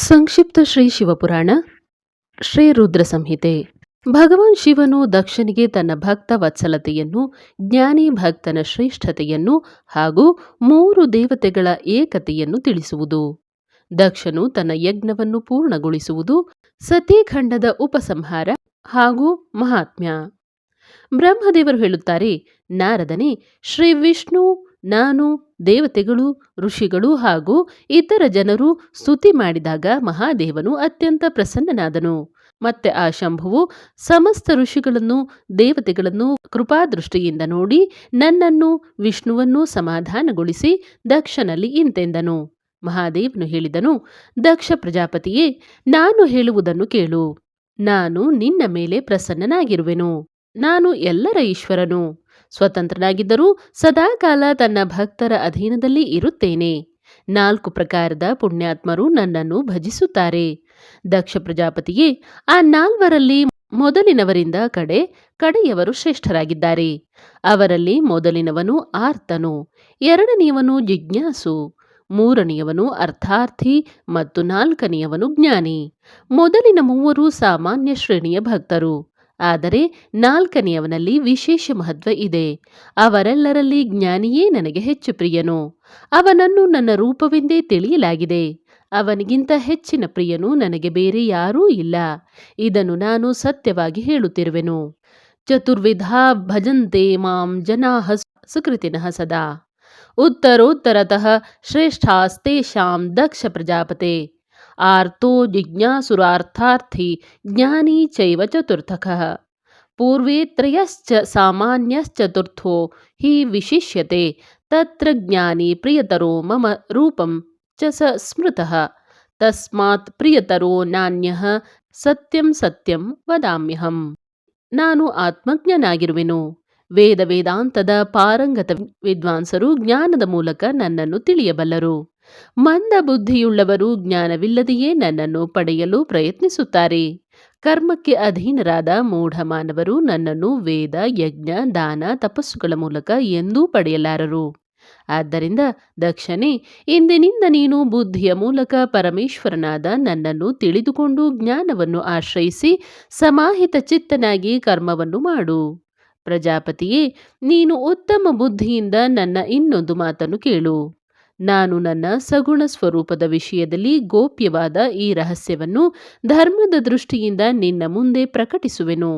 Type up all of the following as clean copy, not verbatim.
ಸಂಕ್ಷಿಪ್ತ ಶ್ರೀ ಶಿವಪುರಾಣ ಶ್ರೀ ರುದ್ರ ಸಂಹಿತೆ. ಭಗವಾನ್ ಶಿವನು ದಕ್ಷನಿಗೆ ತನ್ನ ಭಕ್ತ ವತ್ಸಲತೆಯನ್ನು, ಜ್ಞಾನಿ ಭಕ್ತನ ಶ್ರೇಷ್ಠತೆಯನ್ನು ಹಾಗೂ 3 ದೇವತೆಗಳ ಏಕತೆಯನ್ನು ತಿಳಿಸುವುದು. ದಕ್ಷನು ತನ್ನ ಯಜ್ಞವನ್ನು ಪೂರ್ಣಗೊಳಿಸುವುದು, ಸತೀಖಂಡದ ಉಪಸಂಹಾರ ಹಾಗೂ ಮಹಾತ್ಮ್ಯ. ಬ್ರಹ್ಮದೇವರು ಹೇಳುತ್ತಾರೆ, ನಾರದನೇ, ಶ್ರೀ ವಿಷ್ಣು, ನಾನು, ದೇವತೆಗಳು, ಋಷಿಗಳು ಹಾಗೂ ಇತರ ಜನರು ಸ್ತುತಿ ಮಾಡಿದಾಗ ಮಹಾದೇವನು ಅತ್ಯಂತ ಪ್ರಸನ್ನನಾದನು. ಮತ್ತೆ ಆ ಶಂಭುವು ಸಮಸ್ತ ಋಷಿಗಳನ್ನು, ದೇವತೆಗಳನ್ನು ಕೃಪಾದೃಷ್ಟಿಯಿಂದ ನೋಡಿ ನನ್ನನ್ನು, ವಿಷ್ಣುವನ್ನೂ ಸಮಾಧಾನಗೊಳಿಸಿ ದಕ್ಷನಲ್ಲಿ ಇಂತೆಂದನು. ಮಹಾದೇವನು ಹೇಳಿದನು, ದಕ್ಷ ಪ್ರಜಾಪತಿಯೇ, ನಾನು ಹೇಳುವುದನ್ನು ಕೇಳು. ನಾನು ನಿನ್ನ ಮೇಲೆ ಪ್ರಸನ್ನನಾಗಿರುವೆನು. ನಾನು ಎಲ್ಲರ ಈಶ್ವರನು. ಸ್ವತಂತ್ರನಾಗಿದ್ದರೂ ಸದಾಕಾಲ ತನ್ನ ಭಕ್ತರ ಅಧೀನದಲ್ಲಿ ಇರುತ್ತೇನೆ. 4 ಪ್ರಕಾರದ ಪುಣ್ಯಾತ್ಮರು ನನ್ನನ್ನು ಭಜಿಸುತ್ತಾರೆ. ದಕ್ಷ ಪ್ರಜಾಪತಿಯೇ, ಆ 4ರಲ್ಲಿ ಮೊದಲಿನವರಿಂದ ಕಡೆಯವರು ಶ್ರೇಷ್ಠರಾಗಿದ್ದಾರೆ. ಅವರಲ್ಲಿ ಮೊದಲಿನವನು ಆರ್ತನು, 2ನೆಯವನು ಜಿಜ್ಞಾಸು, 3ನೆಯವನು ಅರ್ಥಾರ್ಥಿ ಮತ್ತು 4ನೆಯವನು ಜ್ಞಾನಿ. ಮೊದಲಿನ 3 ಸಾಮಾನ್ಯ ಶ್ರೇಣಿಯ ಭಕ್ತರು, ಆದರೆ 4ನೆಯವನಲ್ಲಿ ವಿಶೇಷ ಮಹತ್ವ ಇದೆ. ಅವರೆಲ್ಲರಲ್ಲಿ ಜ್ಞಾನಿಯೇ ನನಗೆ ಹೆಚ್ಚು ಪ್ರಿಯನು. ಅವನನ್ನು ನನ್ನ ರೂಪವೆಂದೇ ತಿಳಿಯಲಾಗಿದೆ. ಅವನಿಗಿಂತ ಹೆಚ್ಚಿನ ಪ್ರಿಯನು ನನಗೆ ಬೇರೆ ಯಾರೂ ಇಲ್ಲ. ಇದನ್ನು ನಾನು ಸತ್ಯವಾಗಿ ಹೇಳುತ್ತಿರುವೆನು. ಚತುರ್ವಿಧಾ ಭಜಂತೆ ಮಾಂ ಜನಾಃ ಸುಕೃತಿನಃ ಸದಾ. ಉತ್ತರೋತ್ತರತಃ ಶ್ರೇಷ್ಠಾಸ್ತೇಷಾಂ ದಕ್ಷ ಪ್ರಜಾಪತೆ. ಆರ್ತೋ ಜಿಜ್ಞಾಸುರಾರ್ಥಾರ್ಥಿ ಜ್ಞಾನಿ ಚೈವ ಚತುರ್ಥಃ. ಪೂರ್ವೇ ತ್ರಯಶ್ಚ ಸಾಮಾನ್ಯಶ್ಚತುರ್ಥೋ ಹಿ ವಿಶಿಷ್ಯತೆ. ತತ್ರ ಜ್ಞಾನಿ ಪ್ರಿಯತರೋ ಮಮ ರೂಪಂ ಚ ಸ ಸ್ಮೃತಃ. ತಸ್ಮಾತ್ ಪ್ರಿಯತರೋ ನಾನ್ಯಃ ಸತ್ಯಂ ಸತ್ಯಂ ವದಾಮ್ಯಹಂ. ನಾನು ಆತ್ಮಜ್ಞನಾಗಿರುವೆನು. ವೇದಾಂತದ ಪಾರಂಗತ ವಿದ್ವಾಂಸರು ಜ್ಞಾನದ ಮೂಲಕ ನನ್ನನ್ನು ತಿಳಿಯಬಲ್ಲರು. ಮಂದ ಬುದ್ಧಿಯುಳ್ಳವರು ಜ್ಞಾನವಿಲ್ಲದೆಯೇ ನನ್ನನ್ನು ಪಡೆಯಲು ಪ್ರಯತ್ನಿಸುತ್ತಾರೆ. ಕರ್ಮಕ್ಕೆ ಅಧೀನರಾದ ಮೂಢ ಮಾನವರು ನನ್ನನ್ನು ವೇದ, ಯಜ್ಞ, ದಾನ, ತಪಸ್ಸುಗಳ ಮೂಲಕ ಎಂದೂ ಪಡೆಯಲಾರರು. ಆದ್ದರಿಂದ ದಕ್ಷನೇ, ಇಂದಿನಿಂದ ನೀನು ಬುದ್ಧಿಯ ಮೂಲಕ ಪರಮೇಶ್ವರನಾದ ನನ್ನನ್ನು ತಿಳಿದುಕೊಂಡು ಜ್ಞಾನವನ್ನು ಆಶ್ರಯಿಸಿ ಸಮಾಹಿತ ಚಿತ್ತನಾಗಿ ಕರ್ಮವನ್ನು ಮಾಡು. ಪ್ರಜಾಪತಿಯೇ, ನೀನು ಉತ್ತಮ ಬುದ್ಧಿಯಿಂದ ನನ್ನ ಇನ್ನೊಂದು ಮಾತನ್ನು ಕೇಳು. ನಾನು ನನ್ನ ಸಗುಣ ಸ್ವರೂಪದ ವಿಷಯದಲ್ಲಿ ಗೋಪ್ಯವಾದ ಈ ರಹಸ್ಯವನ್ನು ಧರ್ಮದ ದೃಷ್ಟಿಯಿಂದ ನಿನ್ನ ಮುಂದೆ ಪ್ರಕಟಿಸುವೆನು.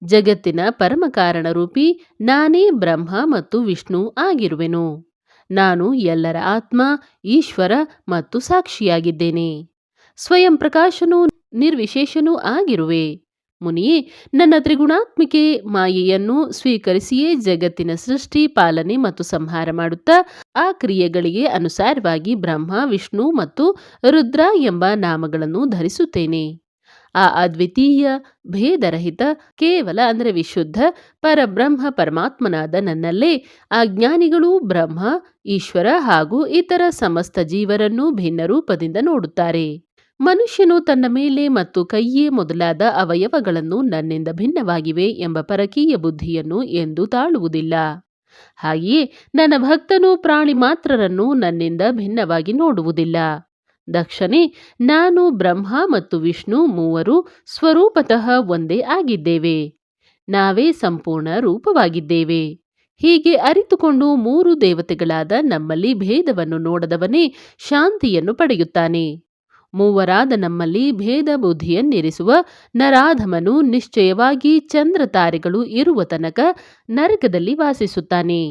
ಜಗತ್ತಿನ ಪರಮಕಾರಣ ರೂಪಿ ನಾನೇ ಬ್ರಹ್ಮ ಮತ್ತು ವಿಷ್ಣು ಆಗಿರುವೆನು. ನಾನು ಎಲ್ಲರ ಆತ್ಮ, ಈಶ್ವರ ಮತ್ತು ಸಾಕ್ಷಿಯಾಗಿದ್ದೇನೆ. ಸ್ವಯಂ ಪ್ರಕಾಶನೂ ನಿರ್ವಿಶೇಷನೂ ಆಗಿರುವೆ. ಮುನಿಯೇ, ನನ್ನ ತ್ರಿಗುಣಾತ್ಮಿಕೆ ಮಾಯೆಯನ್ನು ಸ್ವೀಕರಿಸಿಯೇ ಜಗತ್ತಿನ ಸೃಷ್ಟಿ, ಪಾಲನೆ ಮತ್ತು ಸಂಹಾರ ಮಾಡುತ್ತಾ ಆ ಕ್ರಿಯೆಗಳಿಗೆ ಅನುಸಾರವಾಗಿ ಬ್ರಹ್ಮ, ವಿಷ್ಣು ಮತ್ತು ರುದ್ರ ಎಂಬ ನಾಮಗಳನ್ನು ಧರಿಸುತ್ತೇನೆ. ಆ ಅದ್ವಿತೀಯ, ಭೇದರಹಿತ, ಕೇವಲ ವಿಶುದ್ಧ ಪರಬ್ರಹ್ಮ ಪರಮಾತ್ಮನಾದ ನನ್ನಲ್ಲೇ ಆ ಜ್ಞಾನಿಗಳು ಬ್ರಹ್ಮ, ಈಶ್ವರ ಹಾಗೂ ಇತರ ಸಮಸ್ತ ಜೀವರನ್ನು ಭಿನ್ನ ರೂಪದಿಂದ ನೋಡುತ್ತಾರೆ. ಮನುಷ್ಯನು ತನ್ನ ಮೇಲೆ ಮತ್ತು ಕೈಯೇ ಮೊದಲಾದ ಅವಯವಗಳನ್ನು ನನ್ನಿಂದ ಭಿನ್ನವಾಗಿವೆ ಎಂಬ ಪರಕೀಯ ಬುದ್ಧಿಯನ್ನು ಎಂದೂ ತಾಳುವುದಿಲ್ಲ. ಹಾಗೆಯೇ ನನ್ನ ಭಕ್ತನು ಪ್ರಾಣಿ ಮಾತ್ರರನ್ನು ನನ್ನಿಂದ ಭಿನ್ನವಾಗಿ ನೋಡುವುದಿಲ್ಲ. ದಕ್ಷನೇ, ನಾನು ಬ್ರಹ್ಮ ಮತ್ತು ವಿಷ್ಣು ಮೂವರು ಸ್ವರೂಪತಃ ಒಂದೇ ಆಗಿದ್ದೇವೆ. ನಾವೇ ಸಂಪೂರ್ಣ ರೂಪವಾಗಿದ್ದೇವೆ. ಹೀಗೆ ಅರಿತುಕೊಂಡು 3 ದೇವತೆಗಳಾದ ನಮ್ಮಲ್ಲಿ ಭೇದವನ್ನು ನೋಡದವನೇ ಶಾಂತಿಯನ್ನು ಪಡೆಯುತ್ತಾನೆ. ಮೂವರಾದ ನಮ್ಮಲ್ಲಿ ಭೇದ ಬುದ್ಧಿಯನ್ನಿರಿಸುವ ನರಾಧಮನು ನಿಶ್ಚಯವಾಗಿ ಚಂದ್ರ ತಾರೆಗಳು ಇರುವ ತನಕ ನರಕದಲ್ಲಿ ವಾಸಿಸುತ್ತಾನೆ.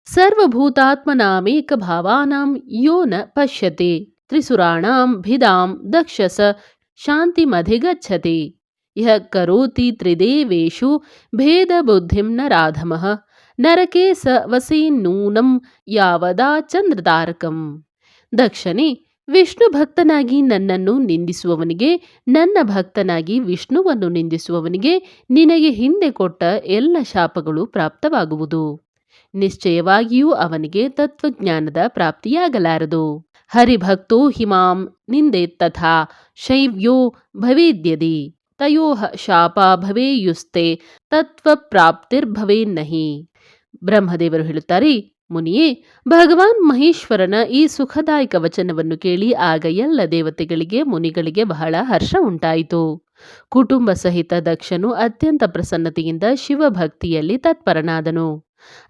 ಸರ್ವಭೂತಾತ್ಮನಾಮೇಕ ಭಾವಾನಾಂ ಯೋ ನ ಪಶ್ಯತೆ ತ್ರಿಸುರಾಣಾಂ ಭಿದಾಂ ದಕ್ಷಸ ಶಾಂತಿಮಧಿಗಚ್ಚತಿ. ಯಃ ಕರೋತಿ ತ್ರಿದೇವೇಷು ಭೇದ ಬುದ್ಧಿಂ ನರಾಧಮಃ ನರಕೆ ಸ ವಸೇನ್ನೂನಂ ಯಾವದಾ ಚಂದ್ರತಾರಕಂ. ದಕ್ಷನೇ, ವಿಷ್ಣು ಭಕ್ತನಾಗಿ ನನ್ನನ್ನು ನಿಂದಿಸುವವನಿಗೆ, ನನ್ನ ಭಕ್ತನಾಗಿ ವಿಷ್ಣುವನ್ನು ನಿಂದಿಸುವವನಿಗೆ ನಿನಗೆ ಹಿಂದೆ ಕೊಟ್ಟ ಎಲ್ಲ ಶಾಪಗಳು ಪ್ರಾಪ್ತವಾಗುವುದು. ನಿಶ್ಚಯವಾಗಿಯೂ ಅವನಿಗೆ ತತ್ವಜ್ಞಾನದ ಪ್ರಾಪ್ತಿಯಾಗಲಾರದು. ಹರಿಭಕ್ತೋ ಹಿಮಾಂ ನಿಂದೇತ್ತಥಾ ಶೈವ್ಯೋ ಭವೇದ್ಯದಿ ತಯೋಃ ಶಾಪ ಭವೇಯುಸ್ತೆ ತತ್ವ ಪ್ರಾಪ್ತಿರ್ಭವೇನ್ನಹಿ. ಬ್ರಹ್ಮದೇವರು ಹೇಳುತ್ತಾರೆ, ಮುನಿಯೇ, ಭಗವಾನ್ ಮಹೇಶ್ವರನ ಈ ಸುಖದಾಯಕ ವಚನವನ್ನು ಕೇಳಿ ಆಗ ಎಲ್ಲ ದೇವತೆಗಳಿಗೆ ಮುನಿಗಳಿಗೆ ಬಹಳ ಹರ್ಷ ಉಂಟಾಯಿತು. ಕುಟುಂಬ ಸಹಿತ ದಕ್ಷನು ಅತ್ಯಂತ ಪ್ರಸನ್ನತೆಯಿಂದ ಶಿವಭಕ್ತಿಯಲ್ಲಿ ತತ್ಪರನಾದನು.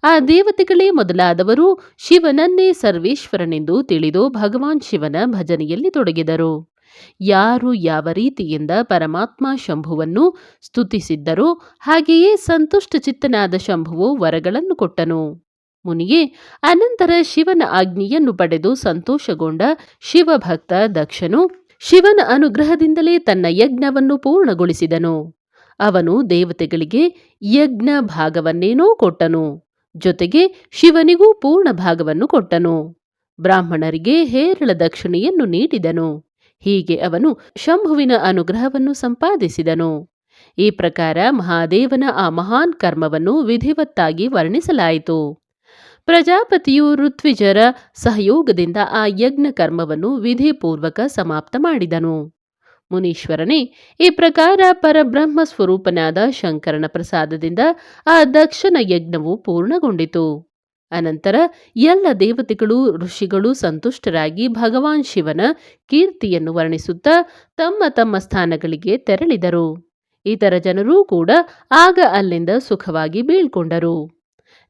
ಆ ದೇವತೆಗಳೇ ಮೊದಲಾದವರು ಶಿವನನ್ನೇ ಸರ್ವೇಶ್ವರನೆಂದು ತಿಳಿದು ಭಗವಾನ್ ಶಿವನ ಭಜನೆಯಲ್ಲಿ ತೊಡಗಿದರು. ಯಾರು ಯಾವ ರೀತಿಯಿಂದ ಪರಮಾತ್ಮ ಶಂಭುವನ್ನು ಸ್ತುತಿಸಿದ್ದರೋ ಹಾಗೆಯೇ ಸಂತುಷ್ಟ ಚಿತ್ತನಾದ ಶಂಭುವು ವರಗಳನ್ನು ಕೊಟ್ಟನು. ಮುನಿಯೇ, ಅನಂತರ ಶಿವನ ಆಜ್ಞೆಯನ್ನು ಪಡೆದು ಸಂತೋಷಗೊಂಡ ಶಿವಭಕ್ತ ದಕ್ಷನು ಶಿವನ ಅನುಗ್ರಹದಿಂದಲೇ ತನ್ನ ಯಜ್ಞವನ್ನು ಪೂರ್ಣಗೊಳಿಸಿದನು. ಅವನು ದೇವತೆಗಳಿಗೆ ಯಜ್ಞ ಭಾಗವನ್ನೇನೋ ಕೊಟ್ಟನು, ಜೊತೆಗೆ ಶಿವನಿಗೂ ಪೂರ್ಣ ಭಾಗವನ್ನು ಕೊಟ್ಟನು. ಬ್ರಾಹ್ಮಣರಿಗೆ ಹೇರಳ ದಕ್ಷಿಣೆಯನ್ನು ನೀಡಿದನು. ಹೀಗೆ ಅವನು ಶಂಭುವಿನ ಅನುಗ್ರಹವನ್ನು ಸಂಪಾದಿಸಿದನು. ಈ ಪ್ರಕಾರ ಮಹಾದೇವನ ಆ ಮಹಾನ್ ಕರ್ಮವನ್ನು ವಿಧಿವತ್ತಾಗಿ ವರ್ಣಿಸಲಾಯಿತು. ಪ್ರಜಾಪತಿಯು ಋತ್ವಿಜರ ಸಹಯೋಗದಿಂದ ಆ ಯಜ್ಞ ಕರ್ಮವನ್ನು ವಿಧಿಪೂರ್ವಕ ಸಮಾಪ್ತ ಮಾಡಿದನು. ಮುನೀಶ್ವರನೇ, ಈ ಪ್ರಕಾರ ಪರಬ್ರಹ್ಮ ಸ್ವರೂಪನಾದ ಶಂಕರನ ಪ್ರಸಾದದಿಂದ ಆ ದಕ್ಷನ ಯಜ್ಞವು ಪೂರ್ಣಗೊಂಡಿತು. ಅನಂತರ ಎಲ್ಲ ದೇವತೆಗಳು ಋಷಿಗಳು ಸಂತುಷ್ಟರಾಗಿ ಭಗವಾನ್ ಶಿವನ ಕೀರ್ತಿಯನ್ನು ವರ್ಣಿಸುತ್ತಾ ತಮ್ಮ ತಮ್ಮ ಸ್ಥಾನಗಳಿಗೆ ತೆರಳಿದರು. ಇತರ ಜನರೂ ಕೂಡ ಆಗ ಅಲ್ಲಿಂದ ಸುಖವಾಗಿ ಬೀಳ್ಕೊಂಡರು.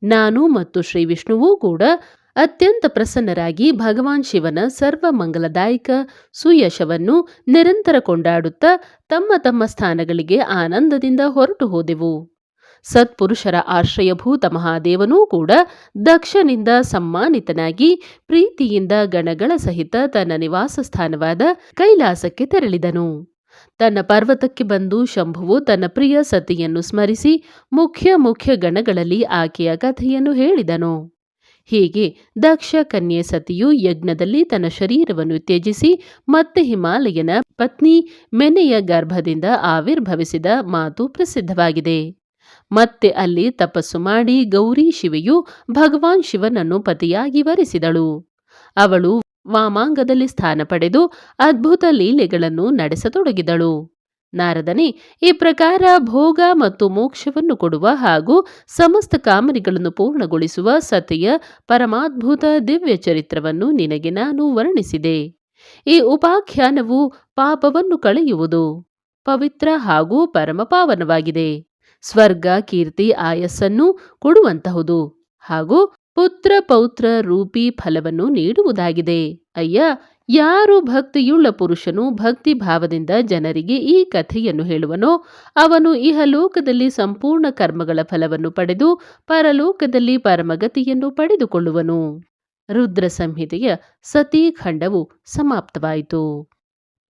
ನಾನು ಮತ್ತು ಶ್ರೀ ವಿಷ್ಣುವೂ ಕೂಡ ಅತ್ಯಂತ ಪ್ರಸನ್ನರಾಗಿ ಭಗವಾನ್ ಶಿವನ ಸರ್ವ ಮಂಗಲದಾಯಕ ಸುಯಶವನ್ನು ನಿರಂತರ ಕೊಂಡಾಡುತ್ತಾ ತಮ್ಮ ತಮ್ಮ ಸ್ಥಾನಗಳಿಗೆ ಆನಂದದಿಂದ ಹೊರಟು ಹೋದೆವು. ಸತ್ಪುರುಷರ ಆಶ್ರಯಭೂತ ಮಹಾದೇವನೂ ಕೂಡ ದಕ್ಷನಿಂದ ಸಮ್ಮಾನಿತನಾಗಿ ಪ್ರೀತಿಯಿಂದ ಗಣಗಳ ಸಹಿತ ತನ್ನ ನಿವಾಸ ಸ್ಥಾನವಾದ ಕೈಲಾಸಕ್ಕೆ ತೆರಳಿದನು. ತನ್ನ ಪರ್ವತಕ್ಕೆ ಬಂದು ಶಂಭುವು ತನ್ನ ಪ್ರಿಯ ಸತಿಯನ್ನು ಸ್ಮರಿಸಿ ಮುಖ್ಯ ಮುಖ್ಯ ಗಣಗಳಲ್ಲಿ ಆಕೆಯ ಕಥೆಯನ್ನು ಹೇಳಿದನು. ಹೀಗೆ ದಕ್ಷ ಕನ್ಯೆ ಸತಿಯು ಯಜ್ಞದಲ್ಲಿ ತನ್ನ ಶರೀರವನ್ನು ತ್ಯಜಿಸಿ ಮತ್ತೆ ಹಿಮಾಲಯನ ಪತ್ನಿ ಮೆನೆಯ ಗರ್ಭದಿಂದ ಆವಿರ್ಭವಿಸಿದ ಮಾತು ಪ್ರಸಿದ್ಧವಾಗಿದೆ. ಮತ್ತೆ ಅಲ್ಲಿ ತಪಸ್ಸು ಮಾಡಿ ಗೌರಿ ಶಿವೆಯು ಭಗವಾನ್ ಶಿವನನ್ನು ಪತಿಯಾಗಿ ವರಿಸಿದಳು. ಅವಳು ವಾಮಾಂಗದಲ್ಲಿ ಸ್ಥಾನ ಪಡೆದು ಅದ್ಭುತ ಲೀಲೆಗಳನ್ನು ನಡೆಸತೊಡಗಿದಳು. ನಾರದನೇ, ಈ ಪ್ರಕಾರ ಭೋಗ ಮತ್ತು ಮೋಕ್ಷವನ್ನು ಕೊಡುವ ಹಾಗೂ ಸಮಸ್ತ ಕಾಮನೆಗಳನ್ನು ಪೂರ್ಣಗೊಳಿಸುವ ಸತಿಯ ಪರಮಾದ್ಭುತ ದಿವ್ಯ ಚರಿತ್ರವನ್ನು ನಿನಗೆ ನಾನು ವರ್ಣಿಸಿದೆ. ಈ ಉಪಾಖ್ಯಾನವು ಪಾಪವನ್ನು ಕಳೆಯುವುದು, ಪವಿತ್ರ ಹಾಗೂ ಪರಮಪಾವನವಾಗಿದೆ. ಸ್ವರ್ಗ ಕೀರ್ತಿ ಆಯಸ್ಸನ್ನು ಕೊಡುವಂತಹುದು ಹಾಗೂ ಪುತ್ರ ಪೌತ್ರ ರೂಪಿ ಫಲವನ್ನು ನೀಡುವುದಾಗಿದೆ. ಅಯ್ಯ, ಯಾರು ಭಕ್ತಿಯುಳ್ಳ ಪುರುಷನು ಭಕ್ತಿ ಭಾವದಿಂದ ಜನರಿಗೆ ಈ ಕಥೆಯನ್ನು ಹೇಳುವನೋ ಅವನು ಇಹಲೋಕದಲ್ಲಿ ಸಂಪೂರ್ಣ ಕರ್ಮಗಳ ಫಲವನ್ನು ಪಡೆದು ಪರಲೋಕದಲ್ಲಿ ಪರಮಗತಿಯನ್ನು ಪಡೆದುಕೊಳ್ಳುವನು. ರುದ್ರ ಸಂಹಿತೆಯ ಸತೀಖಂಡವು ಸಮಾಪ್ತವಾಯಿತು.